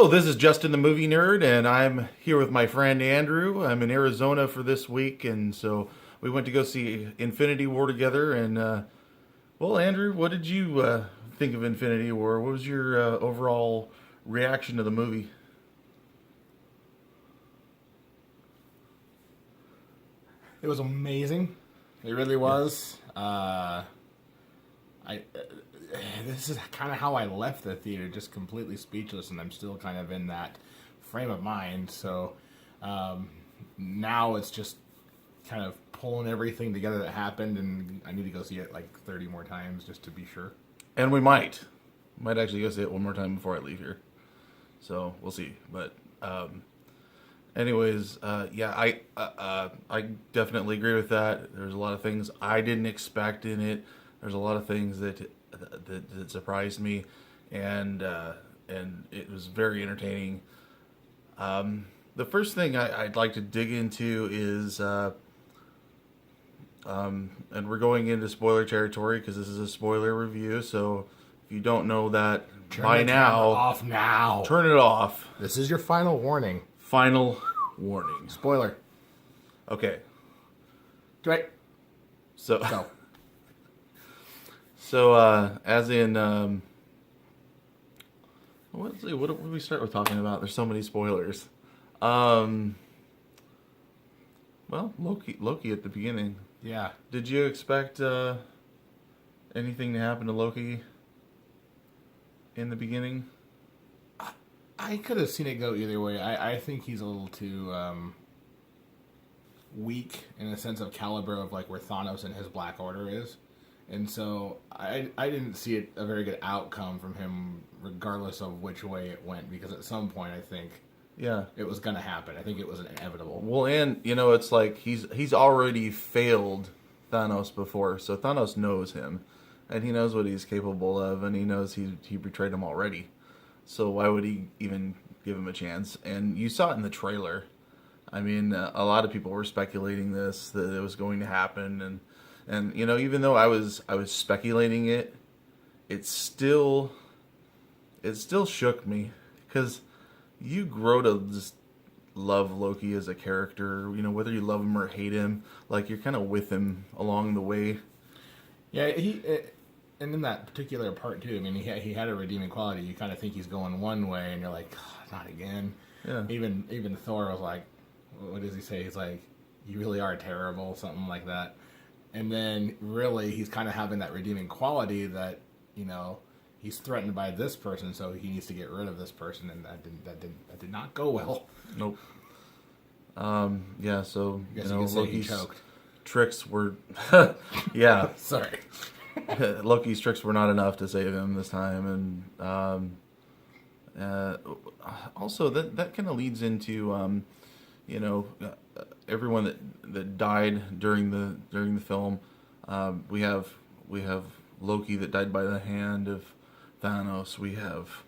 Hello, this is Justin the Movie Nerd, and I'm here with my friend Andrew. I'm in Arizona for this week, and so we went to go see Infinity War together. And, well, Andrew, what did you think of Infinity War? What was your overall reaction to the movie? It was amazing. It really was. This is kind of how I left the theater, just completely speechless, and I'm still kind of in that frame of mind. So now it's just kind of pulling everything together that happened, and I need to go see it like 30 more times just to be sure. And we might actually go see it one more time before I leave here. So we'll see. But anyways, yeah, I definitely agree with that. There's a lot of things I didn't expect in it. There's a lot of things that surprised me, and it was very entertaining. The first thing I'd like to dig into is, and we're going into spoiler territory because this is a spoiler review. So if you don't know that by now, Off now. turn it off. This is your final warning. Final warning. Spoiler. Okay. Right. So. Go. So, as in, let's see, what did we start with talking about? There's so many spoilers. Well, Loki at the beginning. Yeah. Did you expect anything to happen to Loki in the beginning? I could have seen it go either way. I think he's a little too weak in the sense of caliber of like where Thanos and his Black Order is. And so I didn't see it a very good outcome from him regardless of which way it went, because at some point I think it was going to happen. I think it was inevitable. Well, and, it's like he's already failed Thanos before, so Thanos knows him, and he knows what he's capable of, and he knows he betrayed him already. So why would he even give him a chance? And you saw it in the trailer. I mean, a lot of people were speculating that it was going to happen, and even though I was speculating it still shook me, because you grow to just love Loki as a character. Whether you love him or hate him, like you're kind of with him along the way. Yeah, and in that particular part too, I mean, he had a redeeming quality. You kind of think he's going one way, and you're like, oh, not again. Yeah. Even Thor was like, what does he say? He's like, you really are terrible, something like that. And then really he's kind of having that redeeming quality that, he's threatened by this person, so he needs to get rid of this person, and that did not go well. Nope. Yeah, so Loki's choked. Tricks were yeah. Sorry. Loki's tricks were not enough to save him this time, and also that kind of leads into everyone that died during the film. We have Loki that died by the hand of Thanos. We have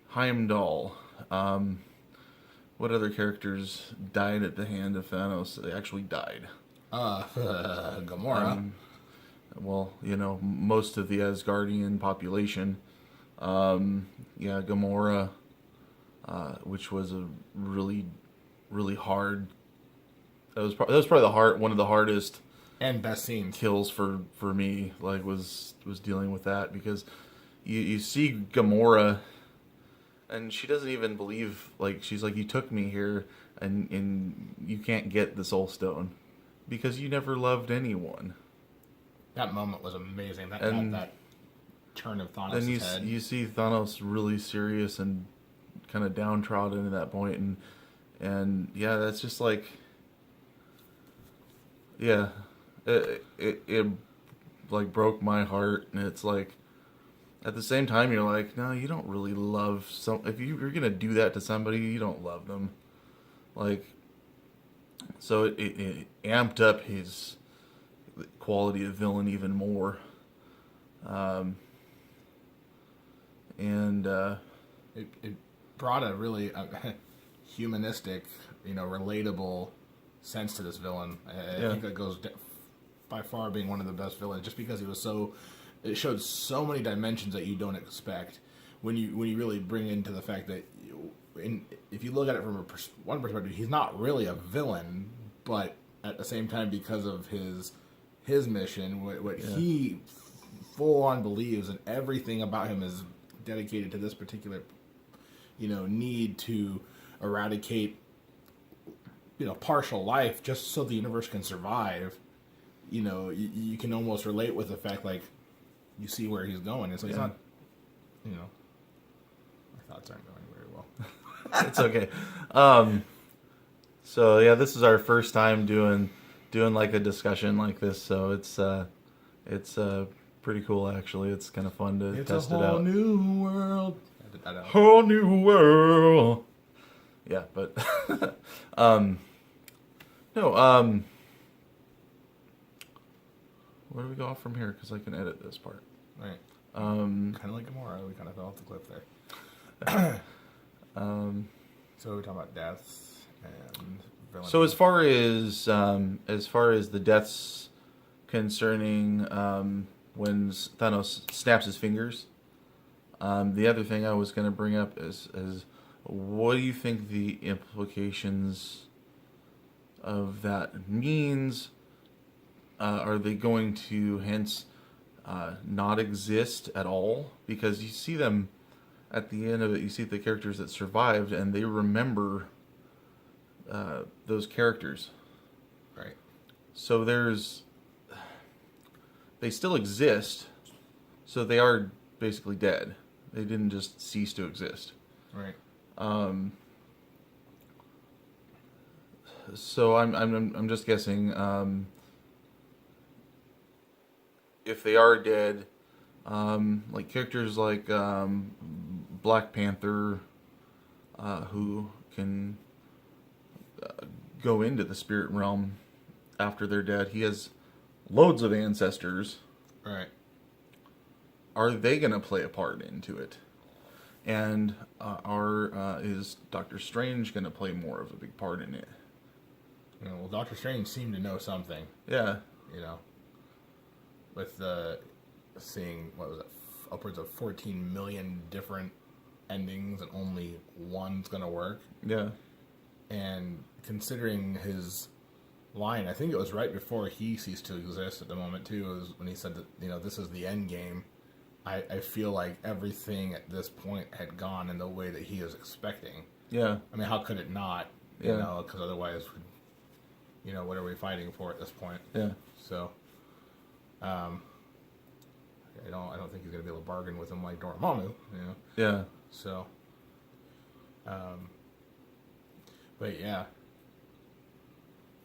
Heimdall. What other characters died at the hand of Thanos? They actually died. Gamora. Well, most of the Asgardian population. Gamora, which was a really, really hard. That was probably one of the hardest and best scenes kills for me. Like was dealing with that, because you see Gamora, and she doesn't even believe. Like, she's like, you took me here, and you can't get the Soul Stone because you never loved anyone. That moment was amazing. That turn of Thanos' then head. You see Thanos really serious and kind of downtrodden at that point, and yeah, that's just like, yeah, it like broke my heart. And it's like, at the same time, you're like, no, you don't really love if you're gonna do that to somebody, you don't love them. Like, so it amped up his quality of villain even more. It brought a really humanistic, relatable sense to this villain. I think that goes by far being one of the best villains, just because it showed so many dimensions that you don't expect when you really bring into the fact that if you look at it from one perspective, he's not really a villain, but at the same time, because of his mission, what he full on believes, and everything about him is dedicated to this particular, need to eradicate, partial life just so the universe can survive. You can almost relate with the fact, like, you see where he's going. It's like, it's not, my thoughts aren't going very well. It's okay. So yeah, this is our first time doing like a discussion like this, so it's pretty cool actually. It's kind of fun to test it out. It's a whole new world. Whole new world. Yeah, but no. Where do we go off from here? Because I can edit this part. Right. Kind of like Gamora, we kind of fell off the cliff there. So we're talking about deaths and villains. So as far as the deaths concerning when Thanos snaps his fingers, the other thing I was going to bring up is what do you think the implications of that means? Are they going to hence not exist at all? Because you see them at the end of it, you see the characters that survived, and they remember those characters. Right. So they still exist, so they are basically dead. They didn't just cease to exist. Right. So I'm just guessing. If they are dead, like characters like Black Panther, who can go into the spirit realm after they're dead. He has loads of ancestors. Right. Are they going to play a part into it? And is Doctor Strange going to play more of a big part in it? Well, Doctor Strange seemed to know something. Yeah. With seeing, what was it, upwards of 14 million different endings and only one's going to work. Yeah. And considering his line, I think it was right before he ceased to exist at the moment, too, was when he said that, this is the end game. I feel like everything at this point had gone in the way that he was expecting. Yeah. I mean, how could it not? Because otherwise, what are we fighting for at this point? Yeah. So, I don't think he's gonna be able to bargain with him like Dormammu. Yeah. So, but yeah.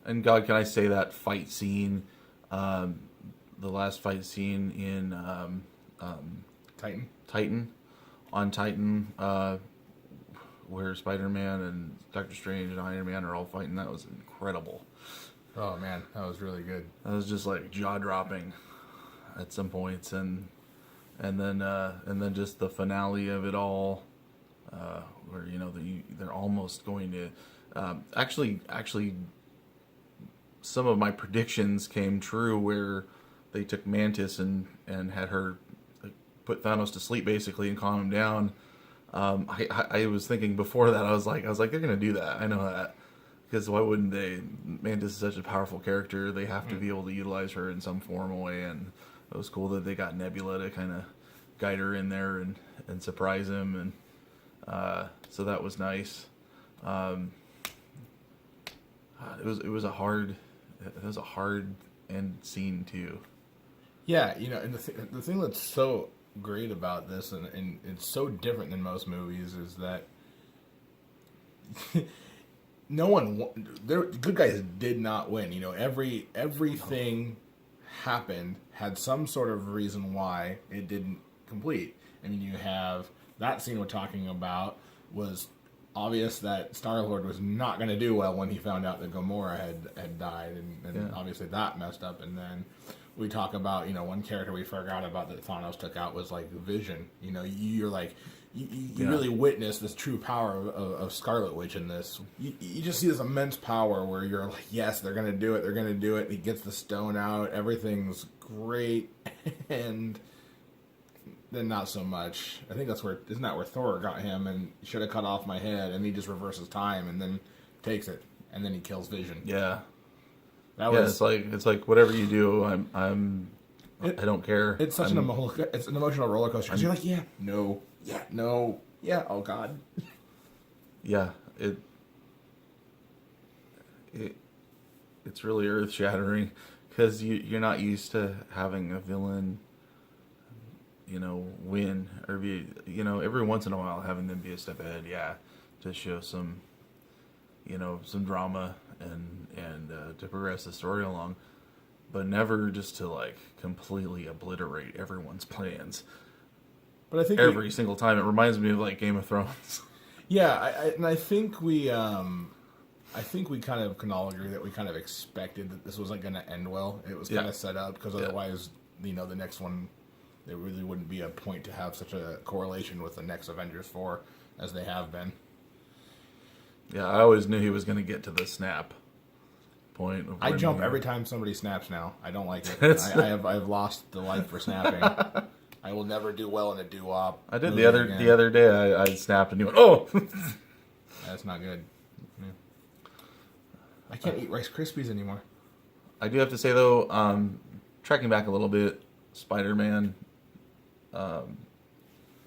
And God, can I say that fight scene, the last fight scene in Titan, where Spider-Man and Doctor Strange and Iron Man are all fighting. That was incredible. Oh man, that was really good. That was just like jaw-dropping at some points, and then just the finale of it all, where they're almost going to actually some of my predictions came true, where they took Mantis and had her put Thanos to sleep basically and calm him down. I was thinking before that, I was like they're gonna do that. I know that, because why wouldn't they? Mantis is such a powerful character. They have to be able to utilize her in some form or way, and it was cool that they got Nebula to kind of guide her in there and surprise him, and so that was nice. It was a hard end scene too. Yeah, and the thing that's so great about this, and it's so different than most movies, is that the good guys did not win. Everything happened, had some sort of reason why it didn't complete. I mean, you have that scene we're talking about, was obvious that Star-Lord was not going to do well when he found out that Gamora had died, and obviously that messed up. And then we talk about, one character we forgot about that Thanos took out was like Vision. You're like, you really witness this true power of Scarlet Witch in this. You just see this immense power where you're like, yes, they're going to do it. He gets the stone out. Everything's great. And then not so much. I think that's where isn't that where Thor got him and should have cut off my head, and he just reverses time and then takes it, and then he kills Vision. Yeah. That Yeah, was it's like whatever you do, I don't care. it's such an emotional roller coaster because you're like, yeah, no, yeah, no, yeah, oh god. Yeah, it's really earth shattering because you're not used to having a villain, win or be, every once in a while having them be a step ahead. Yeah, to show some, some drama and to progress the story along, but never just to like completely obliterate everyone's plans. But I think every single time it reminds me of like Game of Thrones. Yeah, I think we kind of can all agree that we kind of expected that this wasn't going to end well. It was kind of set up because otherwise, the next one, there really wouldn't be a point to have such a correlation with the next Avengers 4 as they have been. Yeah, I always knew he was going to get to the snap point. I jump every time somebody snaps now. I don't like it. I've lost the life for snapping. I will never do well in a doo-wop. I did the other day. I snapped and you went, oh! That's not good. Yeah. I can't eat Rice Krispies anymore. I do have to say though, tracking back a little bit, Spider-Man. What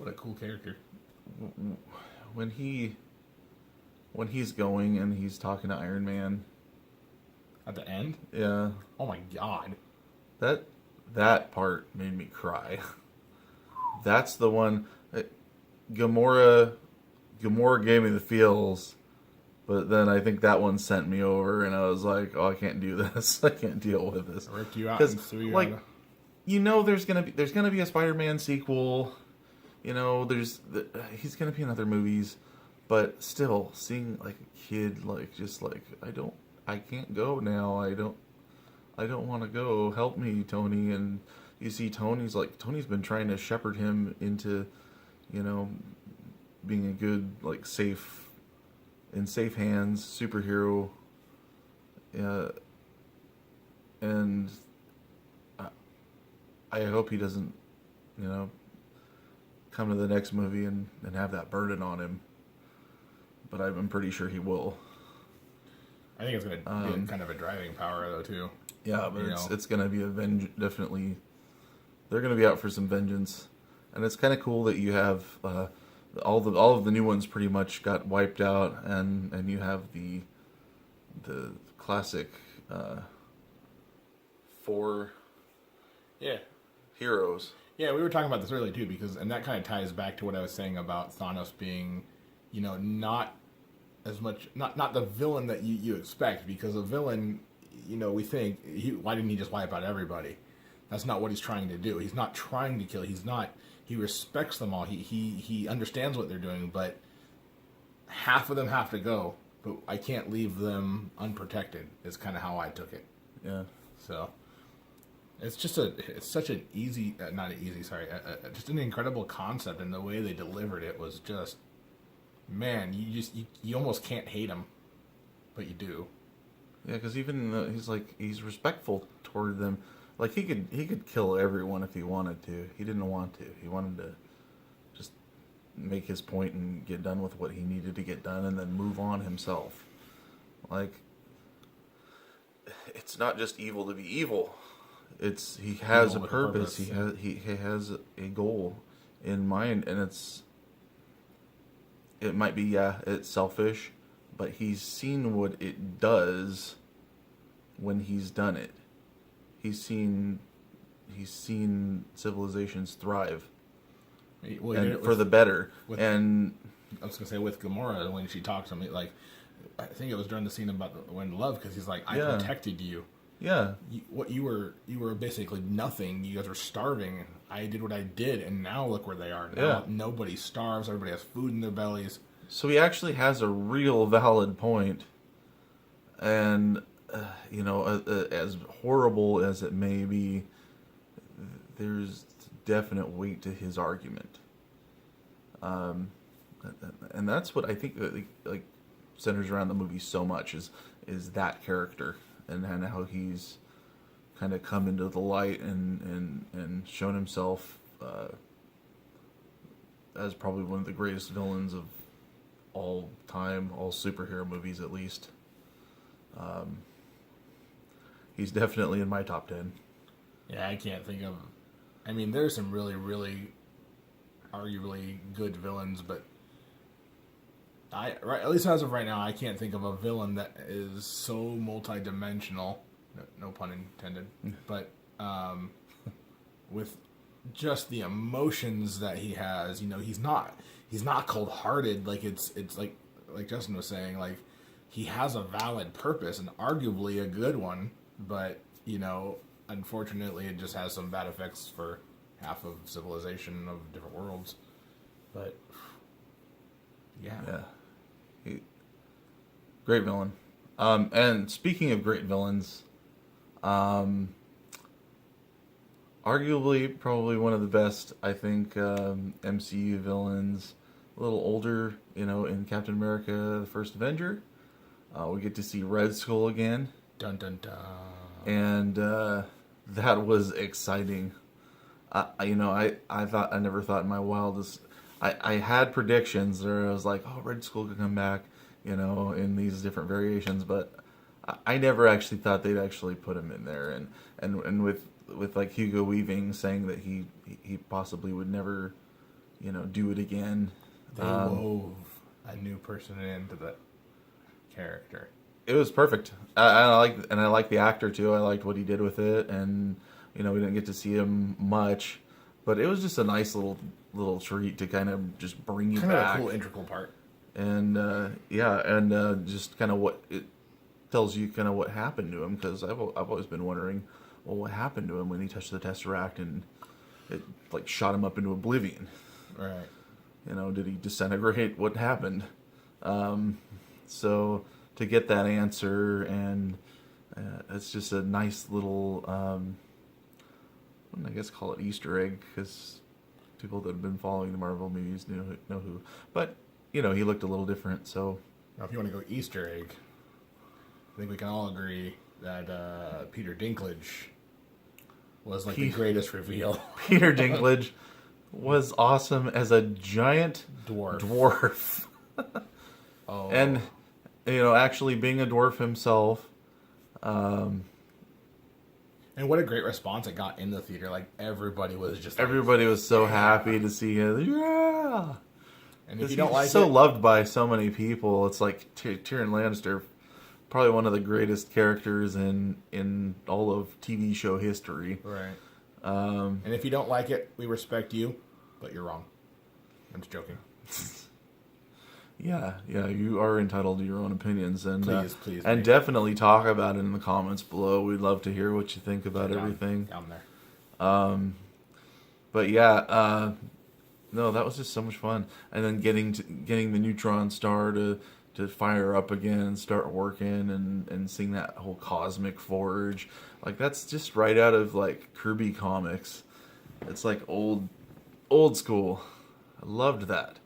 a cool character. When he's going and he's talking to Iron Man at the end. Yeah. Oh my god. That part made me cry. That's the one. Gamora gave me the feels, but then I think that one sent me over, and I was like, "Oh, I can't do this. I can't deal with this." Ripped you out because, like, there's gonna be a Spider-Man sequel. He's gonna be in other movies, but still, seeing like a kid, like just like I can't go now. I don't want to go. Help me, Tony. And you see Tony's been trying to shepherd him into, being a good, like, safe hands superhero. And I hope he doesn't, come to the next movie and have that burden on him. But I'm pretty sure he will. I think it's going to be kind of a driving power, though, too. Yeah, but it's going to be definitely. They're going to be out for some vengeance, and it's kind of cool that you have all of the new ones pretty much got wiped out, and you have the classic 4 heroes. Yeah, we were talking about this earlier too, and that kind of ties back to what I was saying about Thanos being, not as much not the villain that you expect, because a villain, we think why didn't he just wipe out everybody? That's not what he's trying to do. He's not trying to kill. He respects them all. He understands what they're doing, but half of them have to go. But I can't leave them unprotected. Is kind of how I took it. Yeah. So it's such an easy, just an incredible concept, and the way they delivered it was just, man, you almost can't hate him, but you do. Yeah, because even he's respectful toward them. Like he could kill everyone if he wanted to. He didn't want to. He wanted to just make his point and get done with what he needed to get done, and then move on himself. Like, it's not just evil to be evil. He has a purpose. He has a goal in mind, and it might be it's selfish, but he's seen what it does when he's done it. He's seen civilizations thrive, for the better. And I was gonna say with Gamora, when she talks to me, like, I think it was during the scene about when love, because he's like, I protected you. Yeah. You were basically nothing. You guys were starving. I did what I did, and now look where they are. Now nobody starves. Everybody has food in their bellies. So he actually has a real valid point, and as horrible as it may be, there's definite weight to his argument. And that's what I think like centers around the movie so much is that character and how he's kind of come into the light and shown himself as probably one of the greatest villains of all time, all superhero movies at least. He's definitely in my top 10. Yeah, I can't think of. I mean, there's some really, really, arguably good villains, but at least as of right now, I can't think of a villain that is so multi-dimensional. No pun intended. But with just the emotions that he has, he's not cold-hearted. Like it's like Justin was saying, like he has a valid purpose and arguably a good one, but unfortunately, it just has some bad effects for half of civilization of different worlds. But yeah. Great villain. And speaking of great villains, arguably probably one of the best, I think, MCU villains. A little older, in Captain America: The First Avenger. We get to see Red Skull again. Dun dun dun. And that was exciting. I never thought in my wildest. I had predictions where I was like, oh, Red Skull could come back, in these different variations, but I never actually thought they'd actually put him in there. And with like Hugo Weaving saying that he possibly would never, do it again. They wove a new person into the character. It was perfect. I like the actor too. I liked what he did with it, and we didn't get to see him much, but it was just a nice little treat to kind of just bring you kind back. Kind of a cool integral part. And just kind of what it tells you, kind of what happened to him, because I've always been wondering, well, what happened to him when he touched the Tesseract and it like shot him up into oblivion? Right. Did he disintegrate? What happened? So to get that answer, and it's just a nice little, I guess call it Easter egg, because people that have been following the Marvel movies know who. But, he looked a little different, so... Now, if you want to go Easter egg, I think we can all agree that Peter Dinklage was like the greatest reveal. Peter Dinklage was awesome as a giant dwarf. Oh. And, actually being a dwarf himself. And what a great response it got in the theater. Like, everybody was just everybody was so happy to see him. Yeah! And if you don't like so loved by so many people. It's like Tyrion Lannister, probably one of the greatest characters in all of TV show history. Right. And if you don't like it, we respect you, but you're wrong. I'm just joking. Yeah, you are entitled to your own opinions, and please, and definitely talk about it in the comments below. We'd love to hear what you think about everything. Down there. But yeah, no, that was just so much fun, and then getting the neutron star to fire up again and start working, and seeing that whole cosmic forge, like that's just right out of like Kirby comics. It's like old school. I loved that.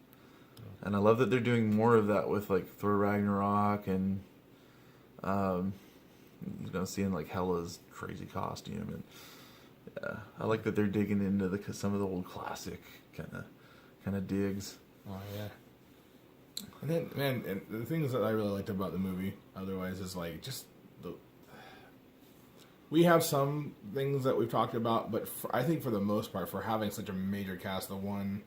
And I love that they're doing more of that with like Thor Ragnarok, and seeing like Hela's crazy costume, and yeah, I like that they're digging into some of the old classic kind of digs. Oh yeah. And then, man, and the things that I really liked about the movie, otherwise, is like just we have some things that we've talked about, but I think for the most part, for having such a major cast, the one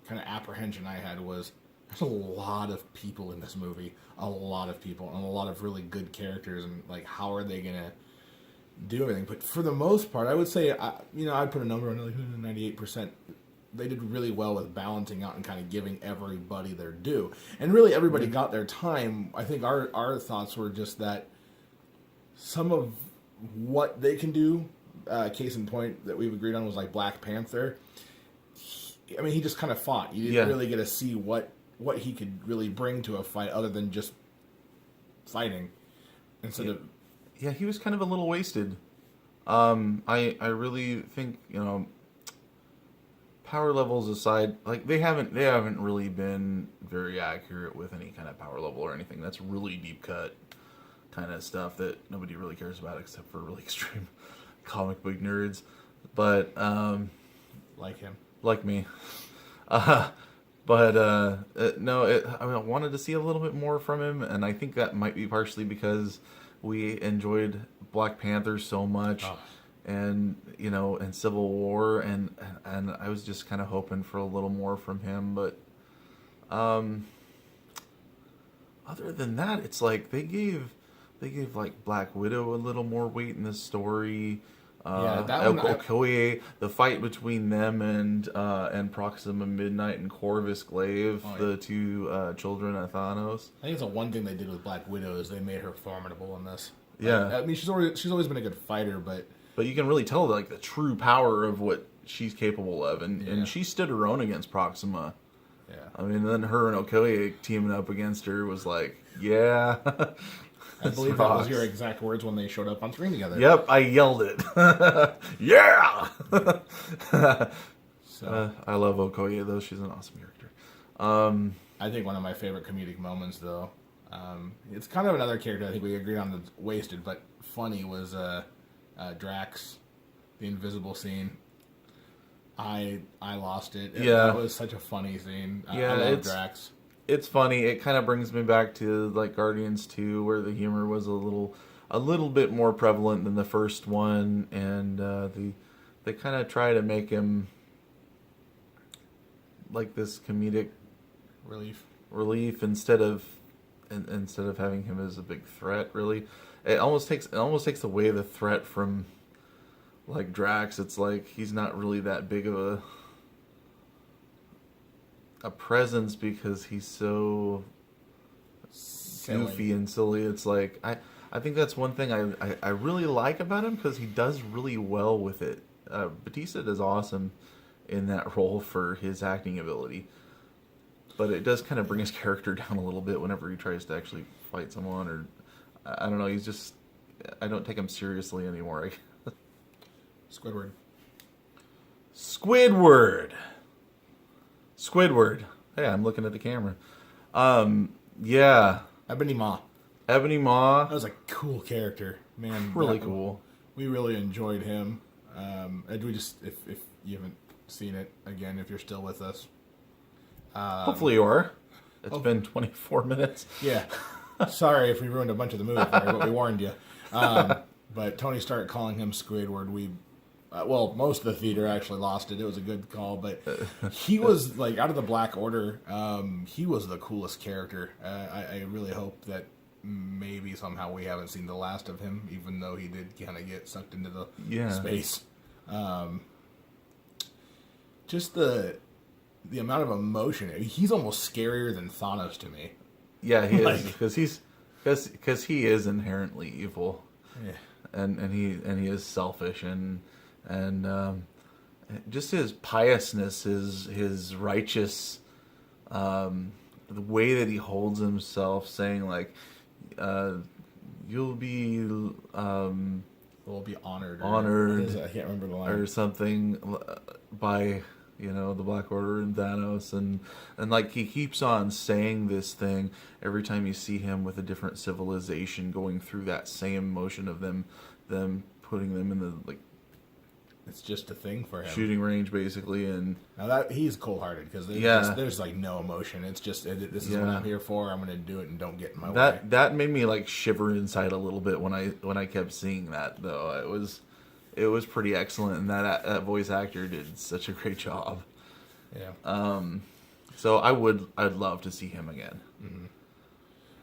kind of apprehension I had was there's a lot of people in this movie, a lot of people, and a lot of really good characters, and like how are they gonna do everything? But for the most part, I would say I'd put a number on like 98%. They did really well with balancing out and kind of giving everybody their due, and really everybody got their time. I think our thoughts were just that some of what they can do, case in point that we've agreed on, was like Black Panther. He just kind of fought. You didn't really get to see what he could really bring to a fight other than just fighting. Instead of... Yeah, he was kind of a little wasted. I really think, power levels aside, like they haven't really been very accurate with any kind of power level or anything. That's really deep cut kind of stuff that nobody really cares about except for really extreme comic book nerds. But like him. Like me. No, I mean, I wanted to see a little bit more from him, and I think that might be partially because we enjoyed Black Panther so much, Oh. and and Civil War, and I was just kind of hoping for a little more from him. But um, other than that, it's like they gave like Black Widow a little more weight in this story. Yeah, that one. Okoye, the fight between them and Proxima Midnight and Corvus Glaive, Oh, yeah. the two children of Thanos. I think it's the one thing they did with Black Widow is they made her formidable in this. Yeah. I mean, she's always been a good fighter, but But you can really tell like the true power of what she's capable of, and Yeah. she stood her own against Proxima. yeah. I mean, then her and Okoye teaming up against her was like, yeah. I believe that was your exact words when they showed up on screen together. Yep, I yelled it. Yeah. So I love Okoye though; she's an awesome character. I think one of my favorite comedic moments, though, it's kind of another character I think we agreed on that's wasted, but funny was Drax, the invisible scene. I lost it. Yeah. That was such a funny scene. Yeah, I love it's- Drax. It's funny. It kind of brings me back to like Guardians 2, where the humor was a little bit more prevalent than the first one, and they kind of try to make him like this comedic relief instead of having him as a big threat. Really, it almost takes away the threat from like Drax. It's like he's not really that big of a presence because he's so goofy and silly. It's like I think that's one thing I really like about him, because he does really well with it. Batista does awesome in that role for his acting ability, but it does kind of bring his character down a little bit whenever he tries to actually fight someone, or I don't know. He's just, I don't take him seriously anymore. Squidward. Squidward. Hey, I'm looking at the camera. Yeah. Ebony Maw. Ebony Maw. That was a cool character, man. Really cool. We really enjoyed him. And we just, if you haven't seen it again, if you're still with us, Hopefully you are. It's been 24 minutes. yeah. Sorry if we ruined a bunch of the movie for you, but we warned you. But Tony started calling him Squidward. Well, most of the theater actually lost it. It was a good call, but he was like out of the Black Order. He was the coolest character. I really hope that maybe somehow we haven't seen the last of him, even though he did kind of get sucked into the space. Just the amount of emotion. He's almost scarier than Thanos to me. Yeah, he Like- is, because he is inherently evil. Yeah. And he is selfish, and just his piousness, his righteous, the way that he holds himself, saying like, you'll be Will be honored. Honored. I can't remember the line. or something by the Black Order and Thanos, and like he keeps on saying this thing every time you see him with a different civilization going through that same motion of them putting them in the like It's just a thing for him. shooting range basically, and Now that he's cold-hearted because there's like no emotion. It's just this is what I'm here for. I'm going to do it and don't get in my way. that made me like shiver inside a little bit when I kept seeing that, though. It was pretty excellent, and that voice actor did such a great job. Yeah. So I'd love to see him again.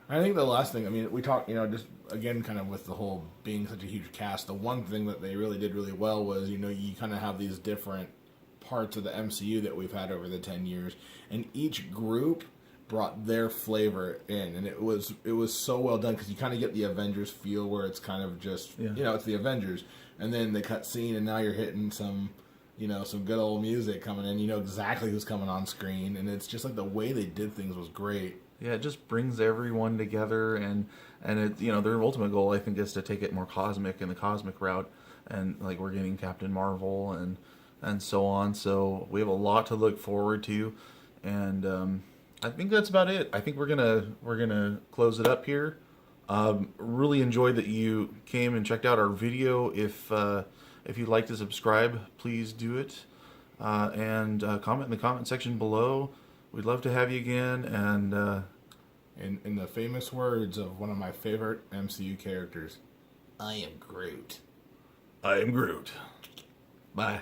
I think the last thing, I mean, we talked, just again, kind of with the whole being such a huge cast, the one thing that they really did really well was, you kind of have these different parts of the MCU that we've had over the 10 years, and each group brought their flavor in, and it was so well done, because you kind of get the Avengers feel where it's kind of just, it's the Avengers, and then they cut scene, and now you're hitting some good old music coming in, you know exactly who's coming on screen, and it's just like the way they did things was great. Yeah, it just brings everyone together, and it, their ultimate goal, I think, is to take it more cosmic in the cosmic route, and like we're getting Captain Marvel and so on. So we have a lot to look forward to, and I think that's about it. I think we're gonna close it up here. Really enjoyed that you came and checked out our video. If you'd like to subscribe, please do it. and comment in the comment section below. We'd love to have you again. And in the famous words of one of my favorite MCU characters, I am Groot. I am Groot. Bye.